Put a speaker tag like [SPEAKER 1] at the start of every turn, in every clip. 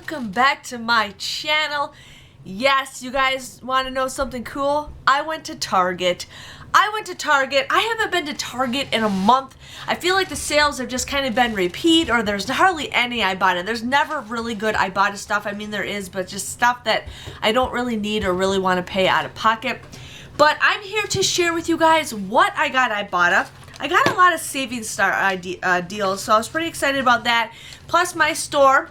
[SPEAKER 1] welcome back to my channel. Yes, you guys want to know something cool? I went to Target. I haven't been to Target in a month. I feel like the sales have just kind of been repeat, or there's hardly any Ibotta. There's never really good Ibotta stuff. I mean, there is, but just stuff that I don't really need or really want to pay out of pocket. But I'm here to share with you guys what I got at Ibotta. I got a lot of savings star deals, so I was pretty excited about that. Plus, my store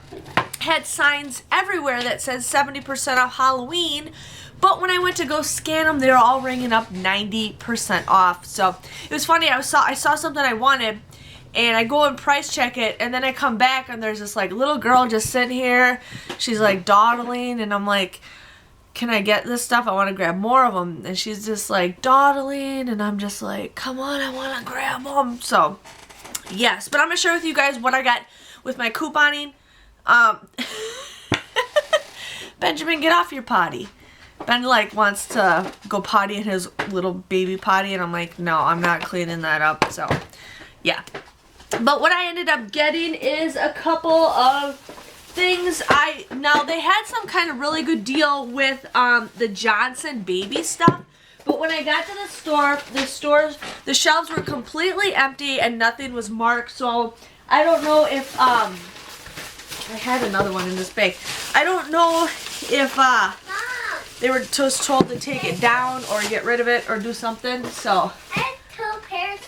[SPEAKER 1] had signs everywhere that says 70% off Halloween, but when I went to go scan them, they were all ringing up 90% off. So it was funny. I saw something I wanted, and I go and price check it, and then I come back, and there's this like little girl just sitting here. She's like dawdling, and I'm like, can I get this stuff? I want to grab more of them. And she's just like dawdling, and I'm just like, come on, I want to grab them. So yes, but I'm gonna share with you guys what I got with my couponing. Benjamin, get off your potty. Ben like wants to go potty in his little baby potty, and I'm like, no, I'm not cleaning that up. So yeah, but what I ended up getting is a couple of things. Now they had some kind of really good deal with the Johnson baby stuff, but when I got to the shelves were completely empty and nothing was marked. So I don't know if I had another one in this bag. I don't know if they were just told to take it down or get rid of it or do something. So
[SPEAKER 2] I have 2 pairs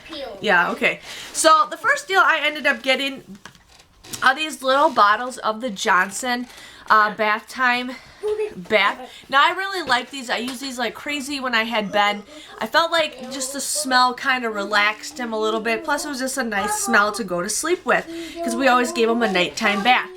[SPEAKER 2] peeled.
[SPEAKER 1] yeah, okay. So the first deal I ended up getting are these little bottles of the Johnson bath. Now I really like these. I use these like crazy when I had Ben. I felt like just the smell kind of relaxed him a little bit. Plus it was just a nice smell to go to sleep with, because we always gave him a nighttime bath.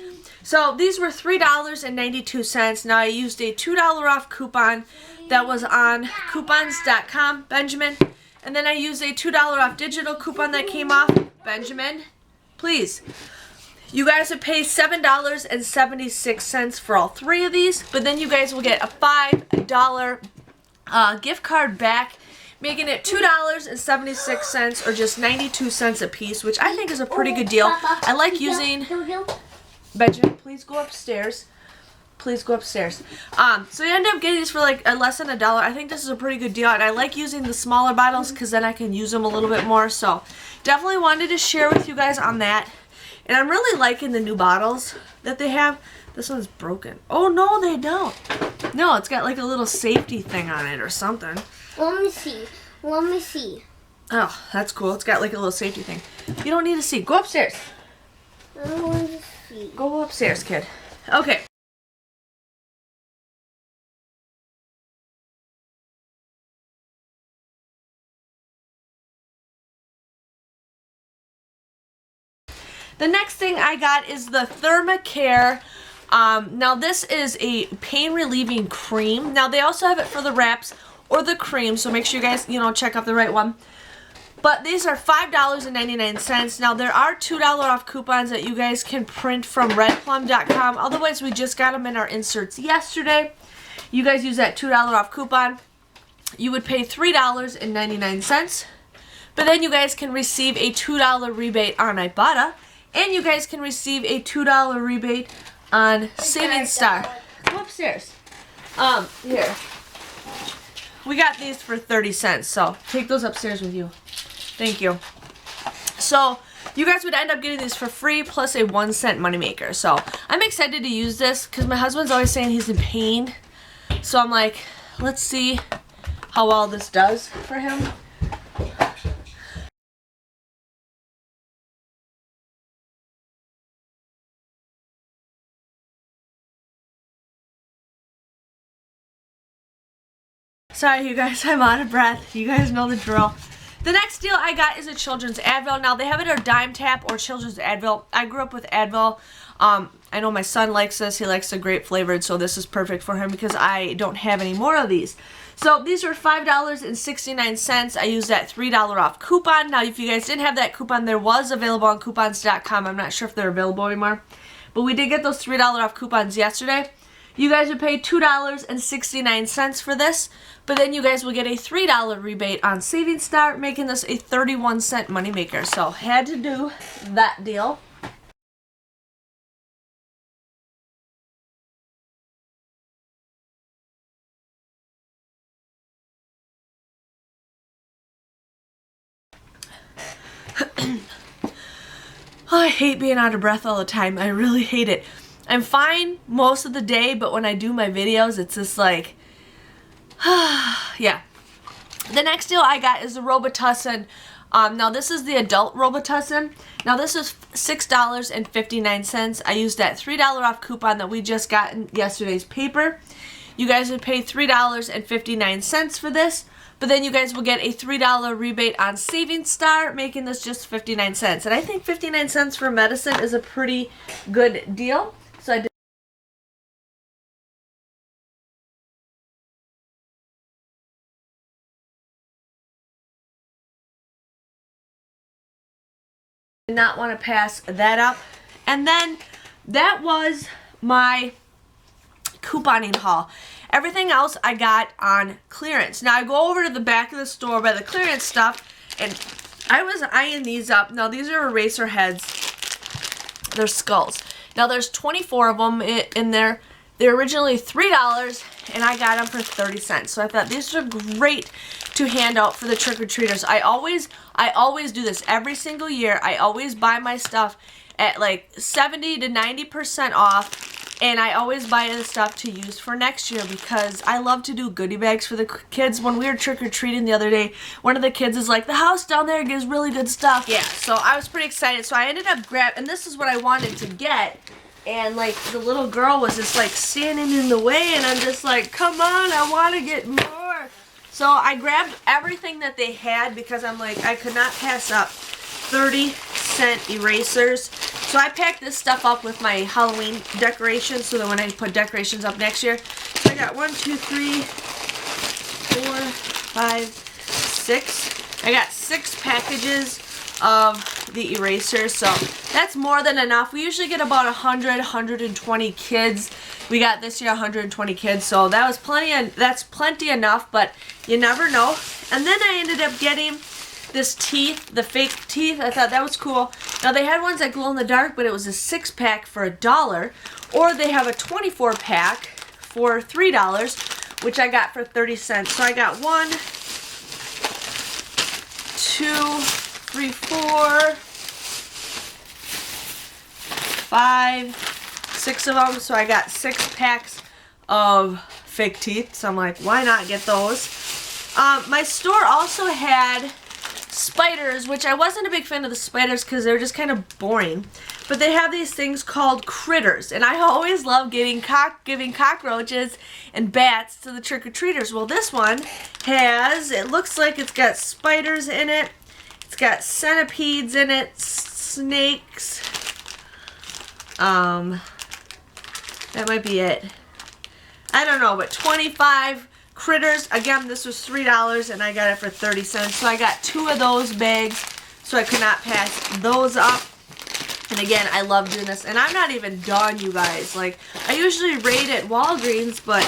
[SPEAKER 1] So these were $3.92. Now I used a $2 off coupon that was on coupons.com, Benjamin. And then I used a $2 off digital coupon that came off. Benjamin, please. You guys would pay $7.76 for all 3 of these, but then you guys will get a $5 gift card back, making it $2.76 or just 92 cents a piece, which I think is a pretty good deal. I like using... Benjamin, please go upstairs. Please go upstairs. So you end up getting these for like less than $1. I think this is a pretty good deal, and I like using the smaller bottles because then I can use them a little bit more. So definitely wanted to share with you guys on that. And I'm really liking the new bottles that they have. This one's broken. Oh, no, they don't. No, it's got like a little safety thing on it or something.
[SPEAKER 2] Let me see. Let me see.
[SPEAKER 1] Oh, that's cool. It's got like a little safety thing. You don't need to see. Go upstairs.
[SPEAKER 2] I want to see.
[SPEAKER 1] Go upstairs, kid. Okay. The next thing I got is the Thermacare. Now this is a pain relieving cream. Now they also have it for the wraps or the cream, so make sure you guys, check out the right one. But these are $5.99. Now there are $2 off coupons that you guys can print from redplum.com. Otherwise, we just got them in our inserts yesterday. You guys use that $2 off coupon. You would pay $3.99. But then you guys can receive a $2 rebate on Ibotta. And you guys can receive a $2 rebate on Savings Star. Go upstairs. Here. We got these for 30 cents, so take those upstairs with you. Thank you. So you guys would end up getting these for free plus a 1-cent moneymaker. So I'm excited to use this because my husband's always saying he's in pain. So I'm like, let's see how well this does for him. Sorry, you guys, I'm out of breath. You guys know the drill. The next deal I got is a children's Advil. Now, they have it at Dime Tap or children's Advil. I grew up with Advil. I know my son likes this. He likes the grape flavored, so this is perfect for him because I don't have any more of these. So these are $5.69. I used that $3 off coupon. Now, if you guys didn't have that coupon, there was available on coupons.com. I'm not sure if they're available anymore. But we did get those $3 off coupons yesterday. You guys would pay $2.69 for this, but then you guys will get a $3 rebate on Savings Star, making this a 31-cent moneymaker. So had to do that deal. Oh, I hate being out of breath all the time. I really hate it. I'm fine most of the day, but when I do my videos, it's just like, yeah. The next deal I got is the Robitussin. Now this is the adult Robitussin. Now this is $6.59. I used that $3 off coupon that we just got in yesterday's paper. You guys would pay $3.59 for this, but then you guys will get a $3 rebate on Savings Star, making this just 59 cents. And I think 59 cents for medicine is a pretty good deal. So I did not want to pass that up. And then that was my couponing haul. Everything else I got on clearance. Now I go over to the back of the store by the clearance stuff, and I was eyeing these up. Now these are eraser heads. They're skulls. Now there's 24 of them in there. They're originally $3 and I got them for 30 cents. So I thought these are great to hand out for the trick-or-treaters. I always do this every single year. I always buy my stuff at like 70 to 90% off. And I always buy the stuff to use for next year because I love to do goodie bags for the kids. When we were trick-or-treating the other day, one of the kids is like, the house down there gives really good stuff. Yeah, so I was pretty excited. So I ended up and this is what I wanted to get. And like the little girl was just like standing in the way and I'm just like, come on, I want to get more. So I grabbed everything that they had because I'm like, I could not pass up 30-cent erasers. So I packed this stuff up with my Halloween decorations so that when I put decorations up next year. So I got 1, 2, 3, 4, 5, 6. I got 6 packages of the erasers, so that's more than enough. We usually get about 120 kids. We got this year 120 kids, so that was that's plenty enough, but you never know. And then I ended up getting this teeth, the fake teeth. I thought that was cool. Now they had ones that glow in the dark, but it was a 6-pack for $1, or they have a 24-pack for $3, which I got for 30 cents. So I got 1, 2, 3, 4, 5, 6 of them. So I got 6 packs of fake teeth. So I'm like, why not get those? My store also had spiders, which I wasn't a big fan of the spiders because they're just kind of boring. But they have these things called critters, and I always love giving cockroaches and bats to the trick-or-treaters. Well, this one has, it looks like it's got spiders in it. It's got centipedes in it, snakes. That might be it. I don't know, but 25 critters. Again, this was $3 and I got it for 30 cents. So I got 2 of those bags, so I could not pass those up. And again, I love doing this. And I'm not even done, you guys. Like, I usually rate at Walgreens, but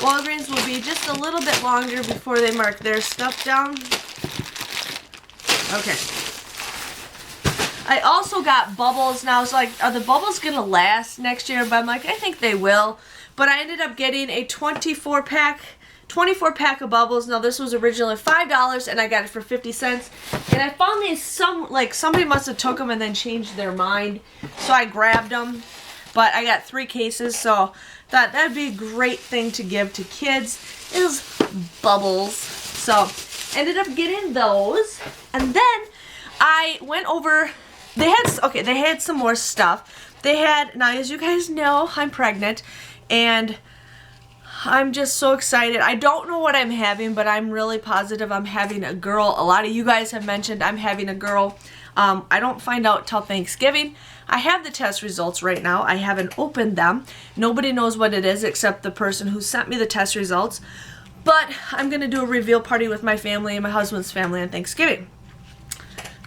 [SPEAKER 1] Walgreens will be just a little bit longer before they mark their stuff down. Okay. I also got bubbles. Now, I was like, are the bubbles going to last next year? But I'm like, I think they will. But I ended up getting a 24-pack of bubbles. Now, this was originally $5, and I got it for 50 cents. And I found these, somebody must have took them and then changed their mind. So I grabbed them. But I got 3 cases, so thought that'd be a great thing to give to kids, is bubbles. So, ended up getting those. And then I went over, they had some more stuff. They had, now as you guys know, I'm pregnant, and I'm just so excited. I don't know what I'm having, but I'm really positive I'm having a girl. A lot of you guys have mentioned I'm having a girl. I don't find out till Thanksgiving. I have the test results right now. I haven't opened them. Nobody knows what it is except the person who sent me the test results. But I'm going to do a reveal party with my family and my husband's family on Thanksgiving.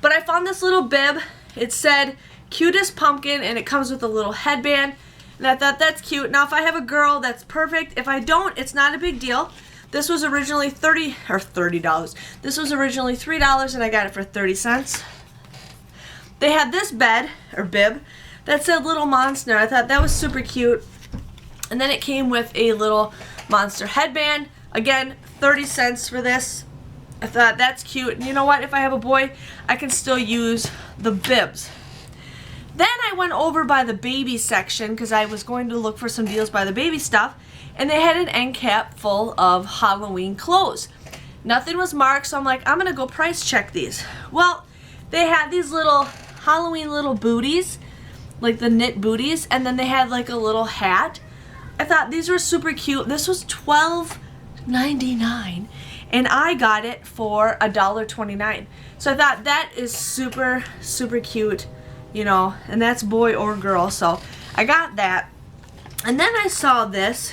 [SPEAKER 1] But I found this little bib. It said, cutest pumpkin, and it comes with a little headband. And I thought that's cute. Now, if I have a girl, that's perfect. If I don't, it's not a big deal. This was originally $30. This was originally $3, and I got it for 30 cents. They had this bib, that said Little Monster. I thought that was super cute. And then it came with a little monster headband. Again, 30 cents for this. I thought that's cute. And you know what? If I have a boy, I can still use the bibs. Then I went over by the baby section because I was going to look for some deals by the baby stuff. And they had an end cap full of Halloween clothes. Nothing was marked, so I'm like, I'm going to go price check these. Well, they had these little Halloween little booties, like the knit booties, and then they had like a little hat. I thought these were super cute. This was $12.99, and I got it for $1.29. So I thought that is super, super cute, you know, and that's boy or girl. So I got that. And then I saw this,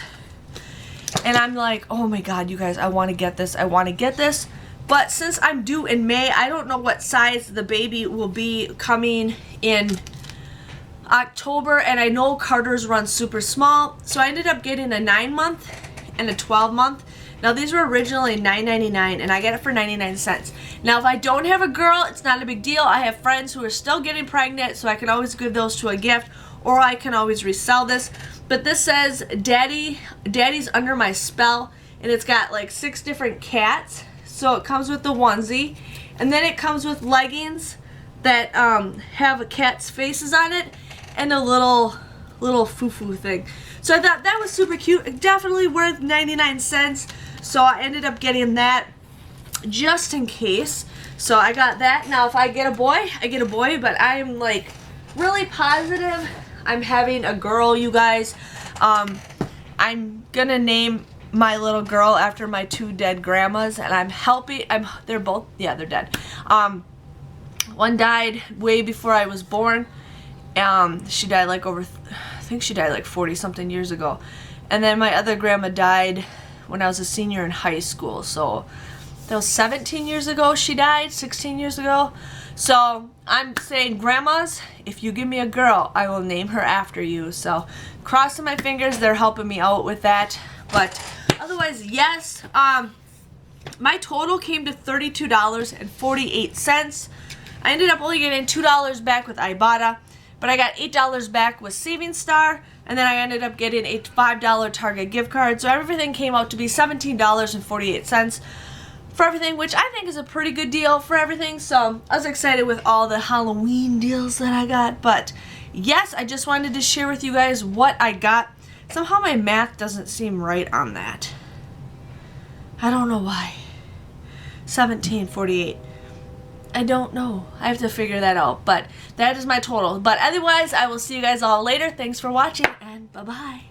[SPEAKER 1] and I'm like, oh my God, you guys, I want to get this. I want to get this. But since I'm due in May, I don't know what size the baby will be coming in October, and I know Carter's run super small, so I ended up getting a 9-month and a 12-month. Now these were originally $9.99, and I get it for 99 cents. Now if I don't have a girl, it's not a big deal. I have friends who are still getting pregnant, so I can always give those to a gift, or I can always resell this. But this says Daddy's Under My Spell, and it's got like 6 different cats. So it comes with the onesie, and then it comes with leggings that have a cat's faces on it, and a little foo-foo thing. So I thought that was super cute. Definitely worth 99 cents. So I ended up getting that just in case. So I got that. Now if I get a boy, I get a boy, but I'm like really positive I'm having a girl, you guys. I'm gonna name my little girl after my 2 dead grandmas, and they're both, yeah, they're dead. One died way before I was born. She died like I think she died like 40 something years ago. And then my other grandma died when I was a senior in high school. So that was 17 years ago she died, 16 years ago. So I'm saying, grandmas, if you give me a girl, I will name her after you. So crossing my fingers, they're helping me out with that. But otherwise, yes, my total came to $32.48. I ended up only getting $2 back with Ibotta, but I got $8 back with Savings Star, and then I ended up getting a $5 Target gift card. So everything came out to be $17.48 for everything, which I think is a pretty good deal for everything. So I was excited with all the Halloween deals that I got. But yes, I just wanted to share with you guys what I got. Somehow my math doesn't seem right on that. I don't know why. $17.48. I don't know. I have to figure that out. But that is my total. But otherwise, I will see you guys all later. Thanks for watching, and bye-bye.